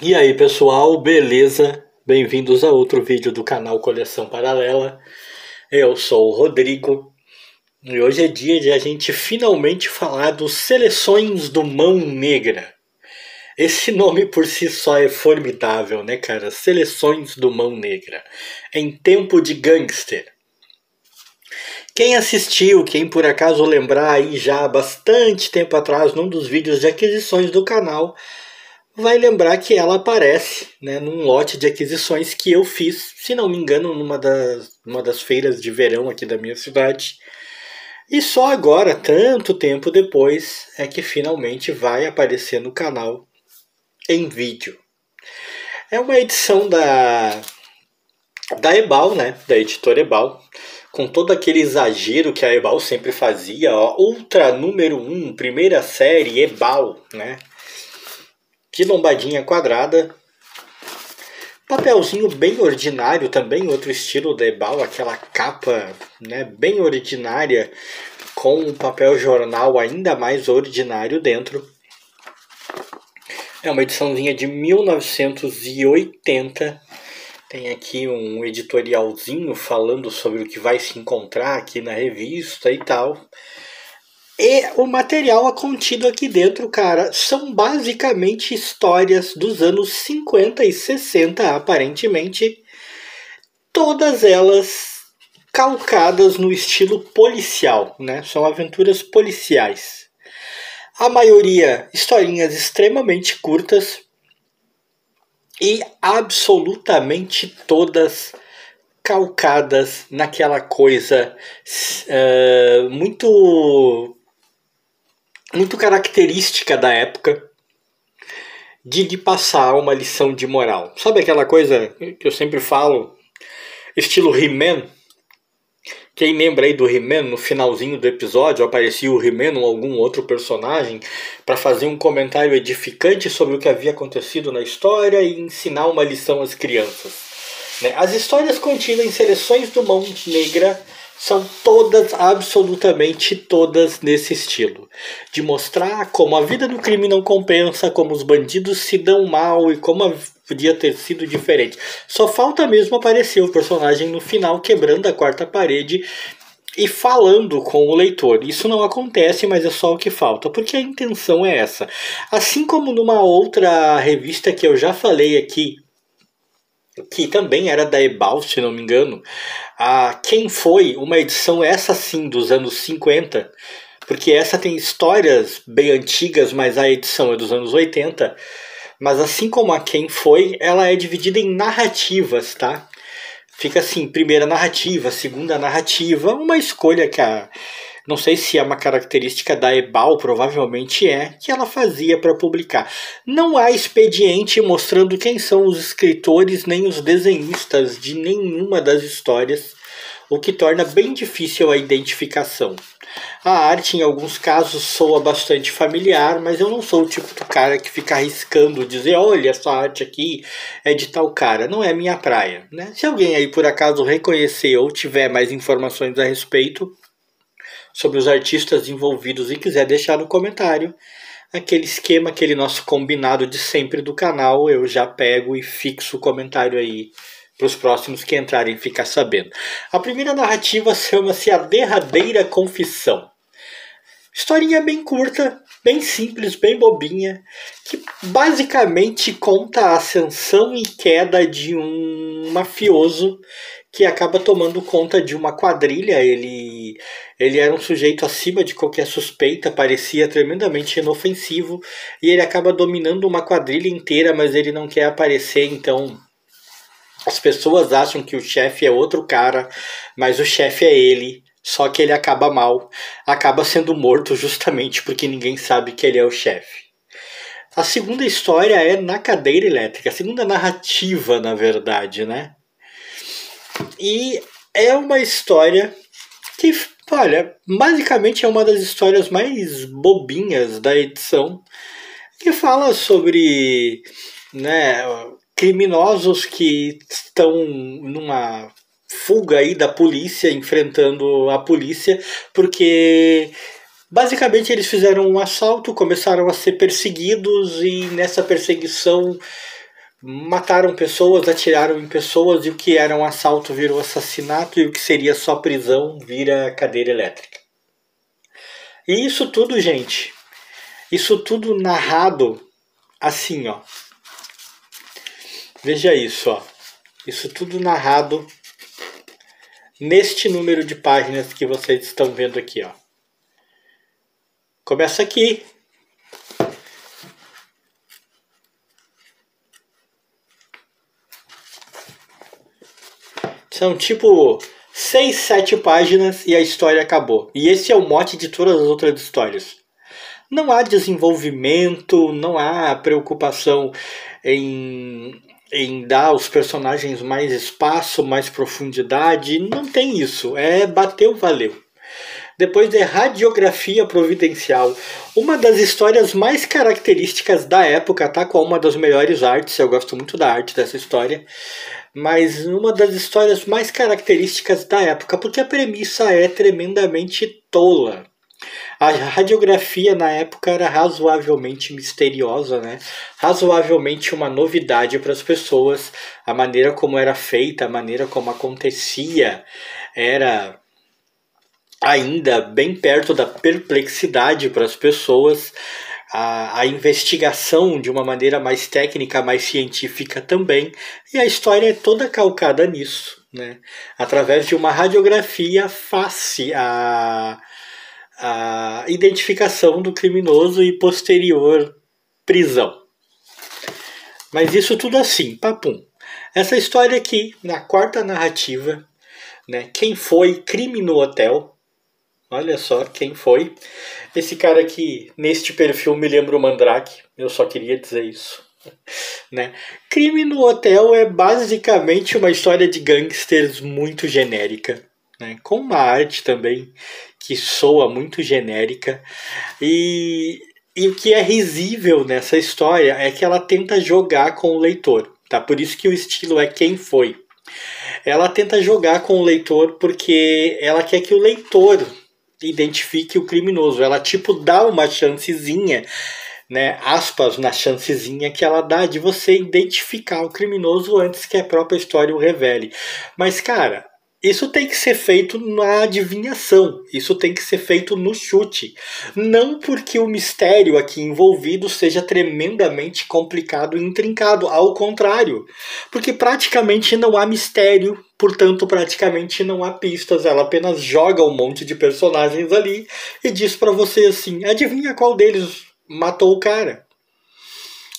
E aí pessoal, beleza? Bem-vindos a outro vídeo do canal Coleção Paralela. Eu sou o Rodrigo e hoje é dia de a gente finalmente falar dos Seleções do Mão Negra. Esse nome por si só é formidável, né, cara? Seleções do Mão Negra. Em tempo de gangster. Quem assistiu, quem por acaso lembrar aí já há bastante tempo atrás, num dos vídeos de aquisições do canal, vai lembrar que ela aparece, né, num lote de aquisições que eu fiz, se não me engano, numa das feiras de verão aqui da minha cidade. E só agora, tanto tempo depois, é que finalmente vai aparecer no canal em vídeo. É uma edição da Ebal, né, da editora Ebal, com todo aquele exagero que a Ebal sempre fazia, ó, Ultra número 1, primeira série Ebal, né? De lombadinha quadrada, papelzinho bem ordinário também, outro estilo da Ebal, aquela capa, né, bem ordinária, com um papel jornal ainda mais ordinário dentro. É uma ediçãozinha de 1980, tem aqui um editorialzinho falando sobre o que vai se encontrar aqui na revista e tal. E o material contido aqui dentro, cara, são basicamente histórias dos anos 50 e 60, aparentemente. Todas elas calcadas no estilo policial, né? São aventuras policiais. A maioria historinhas extremamente curtas e absolutamente todas calcadas naquela coisa muito característica da época de passar uma lição de moral. Sabe aquela coisa que eu sempre falo, estilo He-Man? Quem lembra aí do He-Man, no finalzinho do episódio aparecia o He-Man ou algum outro personagem para fazer um comentário edificante sobre o que havia acontecido na história e ensinar uma lição às crianças. As histórias contidas em Seleções do Mão Negra são todas, absolutamente todas nesse estilo. De mostrar como a vida no crime não compensa, como os bandidos se dão mal e como podia ter sido diferente. Só falta mesmo aparecer o personagem no final quebrando a quarta parede e falando com o leitor. Isso não acontece, mas é só o que falta, porque a intenção é essa. Assim como numa outra revista que eu já falei aqui, que também era da Ebal, se não me engano, Quem Foi, uma edição essa sim dos anos 50, porque essa tem histórias bem antigas, mas a edição é dos anos 80, mas assim como a Quem Foi, ela é dividida em narrativas, tá? Fica assim, primeira narrativa, segunda narrativa, uma escolha que não sei se é uma característica da Ebal, provavelmente é, que ela fazia para publicar. Não há expediente mostrando quem são os escritores nem os desenhistas de nenhuma das histórias, o que torna bem difícil a identificação. A arte, em alguns casos, soa bastante familiar, mas eu não sou o tipo do cara que fica arriscando dizer, olha, essa arte aqui é de tal cara. Não é minha praia, né? Se alguém aí por acaso reconhecer ou tiver mais informações a respeito sobre os artistas envolvidos e quiser deixar no comentário, aquele esquema, aquele nosso combinado de sempre do canal, eu já pego e fixo o comentário aí para os próximos que entrarem ficar sabendo. A primeira narrativa chama-se A Derradeira Confissão. Historinha bem curta, bem simples, bem bobinha, que basicamente conta a ascensão e queda de um mafioso que acaba tomando conta de uma quadrilha. Ele era um sujeito acima de qualquer suspeita, parecia tremendamente inofensivo, e ele acaba dominando uma quadrilha inteira, mas ele não quer aparecer, então as pessoas acham que o chefe é outro cara, mas o chefe é ele. Só que ele acaba mal, acaba sendo morto justamente porque ninguém sabe que ele é o chefe. A segunda história é Na Cadeira Elétrica, a segunda narrativa, na verdade, né? E é uma história que, olha, basicamente é uma das histórias mais bobinhas da edição, que fala sobre, né, criminosos que estão numa fuga aí da polícia, enfrentando a polícia, porque basicamente eles fizeram um assalto, começaram a ser perseguidos e nessa perseguição mataram pessoas, atiraram em pessoas, e o que era um assalto virou assassinato, e o que seria só prisão vira cadeira elétrica. E isso tudo, gente, isso tudo narrado assim, ó. Veja isso, ó. Isso tudo narrado neste número de páginas que vocês estão vendo aqui, ó. Começa aqui. São tipo 6, 7 páginas e a história acabou. E esse é o mote de todas as outras histórias. Não há desenvolvimento, não há preocupação em dar aos personagens mais espaço, mais profundidade. Não tem isso. É bateu, valeu. Depois de Radiografia Providencial, uma das histórias mais características da época, tá? Com uma das melhores artes, eu gosto muito da arte dessa história, mas uma das histórias mais características da época, porque a premissa é tremendamente tola. A radiografia na época era razoavelmente misteriosa, né? Razoavelmente uma novidade para as pessoas. A maneira como era feita, a maneira como acontecia, era ainda bem perto da perplexidade para as pessoas. A investigação de uma maneira mais técnica, mais científica também. E a história é toda calcada nisso, né? Através de uma radiografia face a identificação do criminoso e posterior prisão. Mas isso tudo assim, papum. Essa história aqui, na quarta narrativa, né? Quem foi crime no hotel? Olha só quem foi. Esse cara aqui, neste perfil, me lembra o Mandrake. Eu só queria dizer isso. Né? Crime no Hotel é basicamente uma história de gangsters muito genérica, né? Com uma arte também que soa muito genérica. E o que é risível nessa história é que ela tenta jogar com o leitor. Tá? Por isso que o estilo é quem foi. Ela tenta jogar com o leitor porque ela quer que o leitor identifique o criminoso. Ela tipo dá uma chancezinha, né, aspas na chancezinha que ela dá de você identificar o criminoso antes que a própria história o revele. Mas cara, isso tem que ser feito na adivinhação, isso tem que ser feito no chute. Não porque o mistério aqui envolvido seja tremendamente complicado e intrincado, ao contrário. Porque praticamente não há mistério, portanto praticamente não há pistas. Ela apenas joga um monte de personagens ali e diz pra você assim, adivinha qual deles matou o cara.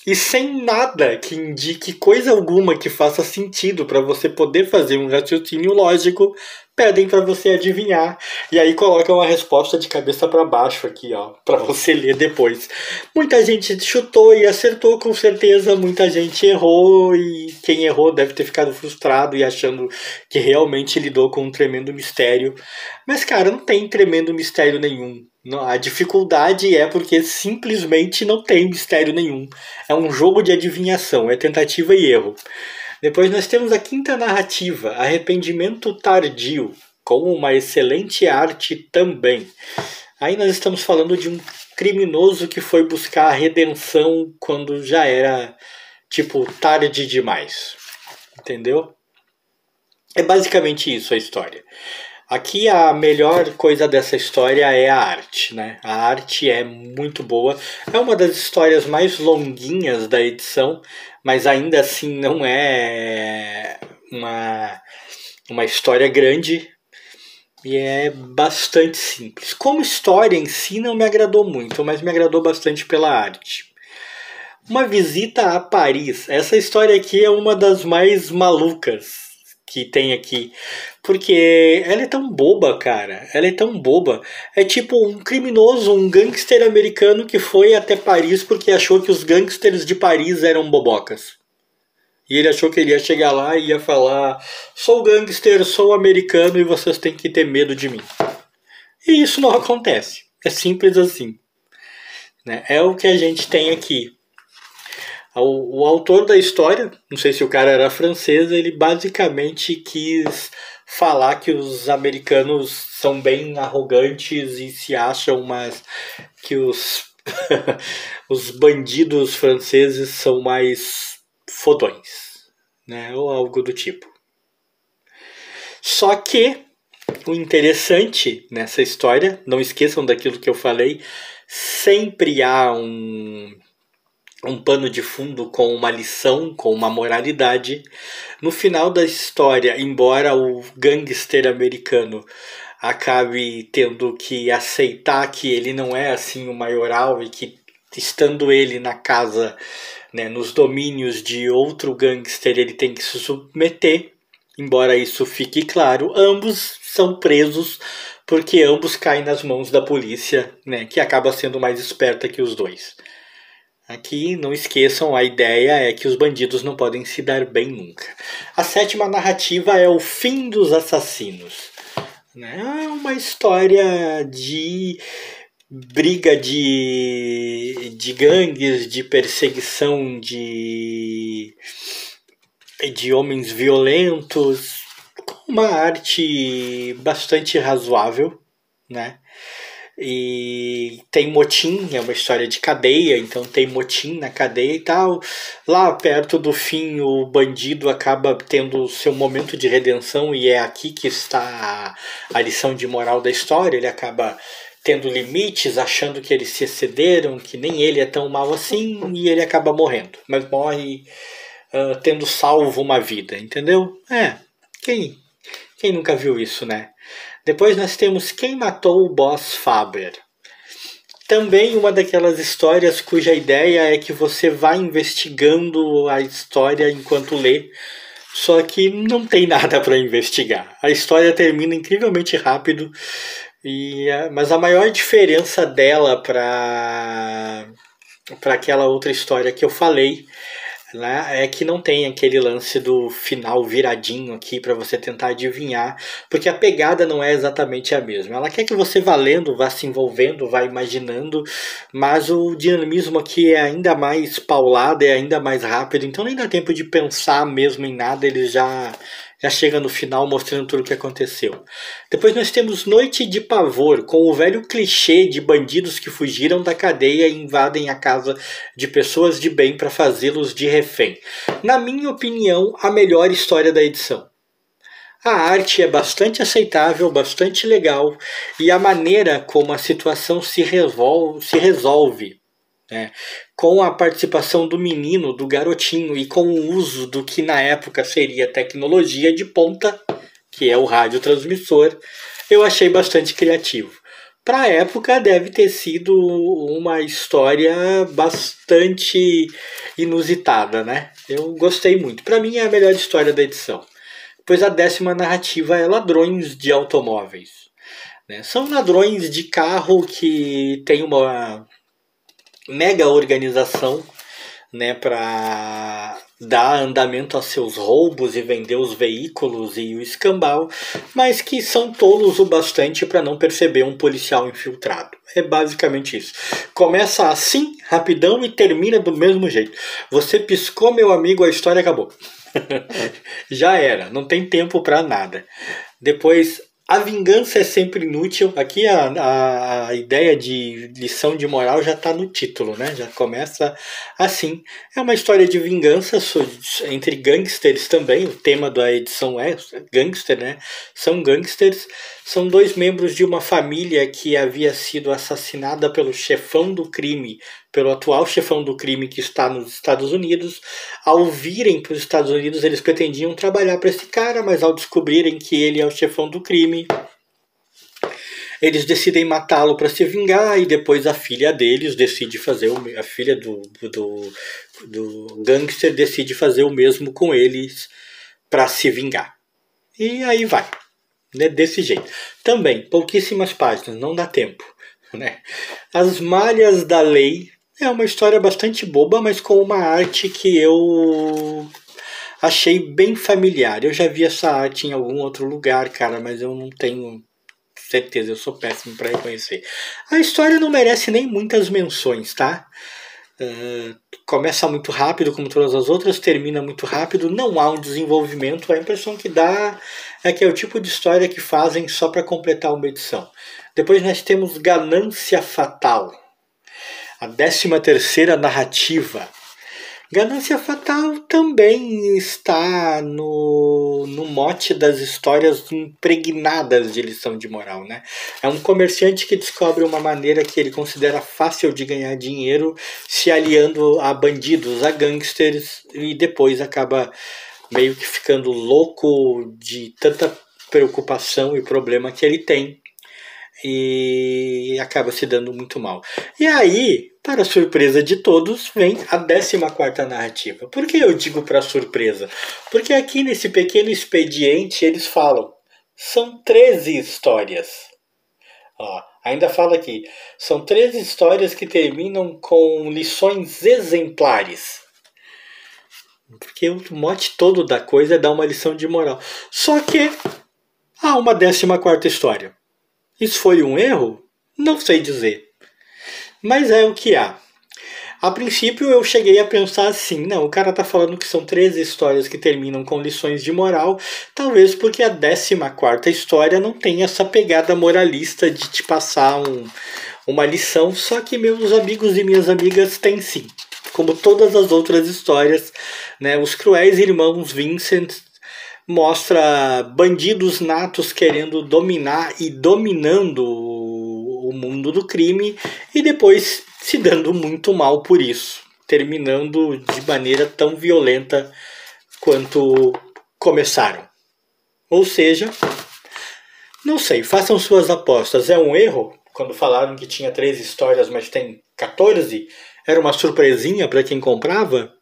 E sem nada que indique coisa alguma que faça sentido para você poder fazer um raciocínio lógico, pedem para você adivinhar. E aí colocam a resposta de cabeça para baixo aqui, ó, para você ler depois. Muita gente chutou e acertou com certeza, muita gente errou e quem errou deve ter ficado frustrado e achando que realmente lidou com um tremendo mistério. Mas cara, não tem tremendo mistério nenhum. A dificuldade é porque simplesmente não tem mistério nenhum. É um jogo de adivinhação, é tentativa e erro. Depois nós temos a quinta narrativa, Arrependimento Tardio, com uma excelente arte também. Aí nós estamos falando de um criminoso que foi buscar a redenção quando já era, tipo, tarde demais. Entendeu? É basicamente isso a história. Aqui a melhor coisa dessa história é a arte, né? A arte é muito boa. É uma das histórias mais longuinhas da edição, mas ainda assim não é uma história grande e é bastante simples. Como história em si não me agradou muito, mas me agradou bastante pela arte. Uma visita a Paris. Essa história aqui é uma das mais malucas que tem aqui. Porque ela é tão boba, cara. Ela é tão boba. É tipo um criminoso, um gangster americano que foi até Paris porque achou que os gangsters de Paris eram bobocas. E ele achou que ele ia chegar lá e ia falar: sou gangster, sou americano e vocês têm que ter medo de mim. E isso não acontece. É simples assim. Né? É o que a gente tem aqui. O autor da história, não sei se o cara era francês, ele basicamente quis falar que os americanos são bem arrogantes e se acham, mas que os bandidos franceses são mais fodões, né? Ou algo do tipo. Só que o interessante nessa história, não esqueçam daquilo que eu falei, sempre há um pano de fundo com uma lição, com uma moralidade. No final da história, embora o gangster americano acabe tendo que aceitar que ele não é assim o maioral e que, estando ele na casa, né, nos domínios de outro gangster, ele tem que se submeter. Embora isso fique claro, ambos são presos porque ambos caem nas mãos da polícia, né, que acaba sendo mais esperta que os dois. Aqui, não esqueçam, a ideia é que os bandidos não podem se dar bem nunca. A sétima narrativa é o fim dos assassinos. É uma história de briga de gangues, de perseguição de homens violentos, com uma arte bastante razoável, né? E tem motim, é uma história de cadeia, então tem motim na cadeia e tal. Lá perto do fim, o bandido acaba tendo seu momento de redenção, e é aqui que está a lição de moral da história. Ele acaba tendo limites, achando que eles se excederam, que nem ele é tão mal assim, e ele acaba morrendo, mas morre tendo salvo uma vida, entendeu? Quem nunca viu isso, né? Depois nós temos Quem Matou o Boss Faber. Também uma daquelas histórias cuja ideia é que você vai investigando a história enquanto lê, só que não tem nada para investigar. A história termina incrivelmente rápido, mas a maior diferença dela para aquela outra história que eu falei, né, é que não tem aquele lance do final viradinho aqui para você tentar adivinhar, porque a pegada não é exatamente a mesma. Ela quer que você vá lendo, vá se envolvendo, vá imaginando, mas o dinamismo aqui é ainda mais paulado, é ainda mais rápido, então nem dá tempo de pensar mesmo em nada, ele já chega no final mostrando tudo o que aconteceu. Depois nós temos Noite de Pavor, com o velho clichê de bandidos que fugiram da cadeia e invadem a casa de pessoas de bem para fazê-los de refém. Na minha opinião, a melhor história da edição. A arte é bastante aceitável, bastante legal, e a maneira como a situação se resolve, né, com a participação do menino, do garotinho, e com o uso do que na época seria tecnologia de ponta, que é o radiotransmissor, eu achei bastante criativo. Para a época deve ter sido uma história bastante inusitada, né? Eu gostei muito. Para mim é a melhor história da edição. Pois a 10ª narrativa é Ladrões de Automóveis, né? São ladrões de carro que tem uma mega organização, né, para dar andamento a seus roubos e vender os veículos e o escambau, mas que são tolos o bastante para não perceber um policial infiltrado. É basicamente isso. Começa assim, rapidão, e termina do mesmo jeito. Você piscou, meu amigo, a história acabou. Já era, não tem tempo para nada. Depois, a vingança é sempre inútil. Aqui a ideia de lição de moral já está no título, né? Já começa assim. É uma história de vingança entre gangsters também. O tema da edição é gangster, né? São gangsters. São dois membros de uma família que havia sido assassinada pelo chefão do crime, pelo atual chefão do crime que está nos Estados Unidos. Ao virem para os Estados Unidos, eles pretendiam trabalhar para esse cara, mas ao descobrirem que ele é o chefão do crime, eles decidem matá-lo para se vingar, e depois a filha deles decide fazer a filha do gangster decide fazer o mesmo com eles para se vingar. E aí vai, né, desse jeito. Também, pouquíssimas páginas, não dá tempo, né? As Malhas da Lei é uma história bastante boba, mas com uma arte que eu achei bem familiar. Eu já vi essa arte em algum outro lugar, cara, mas eu não tenho certeza, eu sou péssimo para reconhecer. A história não merece nem muitas menções, tá? Começa muito rápido, como todas as outras, termina muito rápido, não há um desenvolvimento. A impressão que dá é que é o tipo de história que fazem só para completar uma edição. Depois nós temos Ganância Fatal, a 13ª narrativa. Ganância Fatal também está no mote das histórias impregnadas de lição de moral, né? É um comerciante que descobre uma maneira que ele considera fácil de ganhar dinheiro se aliando a bandidos, a gangsters, e depois acaba meio que ficando louco de tanta preocupação e problema que ele tem e acaba se dando muito mal. E aí, para surpresa de todos, vem a 14ª narrativa. Por que eu digo para surpresa? Porque aqui nesse pequeno expediente eles falam, são 13 histórias. Ó, ainda fala aqui, são 13 histórias que terminam com lições exemplares. Porque o mote todo da coisa é dar uma lição de moral. Só que há uma 14ª história. Isso foi um erro? Não sei dizer. Mas é o que há. A princípio eu cheguei a pensar assim, não, o cara tá falando que são 13 histórias que terminam com lições de moral, talvez porque a 14ª história não tem essa pegada moralista de te passar uma lição, só que meus amigos e minhas amigas têm sim. Como todas as outras histórias, né, os cruéis irmãos Vincent mostra bandidos natos querendo dominar e dominando o mundo do crime e depois se dando muito mal por isso, terminando de maneira tão violenta quanto começaram. Ou seja, não sei, façam suas apostas. É um erro? Quando falaram que tinha 13 histórias, mas tem 14? Era uma surpresinha para quem comprava?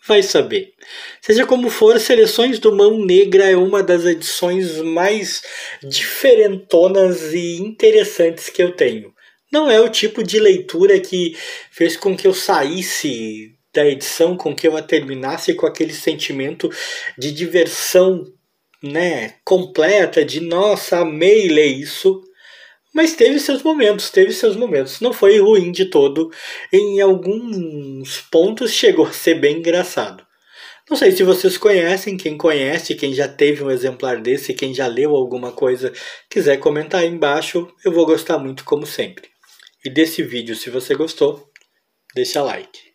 Vai saber. Seja como for, Seleções do Mão Negra é uma das edições mais diferentonas e interessantes que eu tenho. Não é o tipo de leitura que fez com que eu saísse da edição, com que eu a terminasse com aquele sentimento de diversão, né, completa, de nossa, amei ler isso. Mas teve seus momentos, teve seus momentos. Não foi ruim de todo. Em alguns pontos chegou a ser bem engraçado. Não sei se vocês conhecem, quem conhece, quem já teve um exemplar desse, quem já leu alguma coisa, quiser comentar aí embaixo, eu vou gostar muito como sempre. E desse vídeo, se você gostou, deixa like.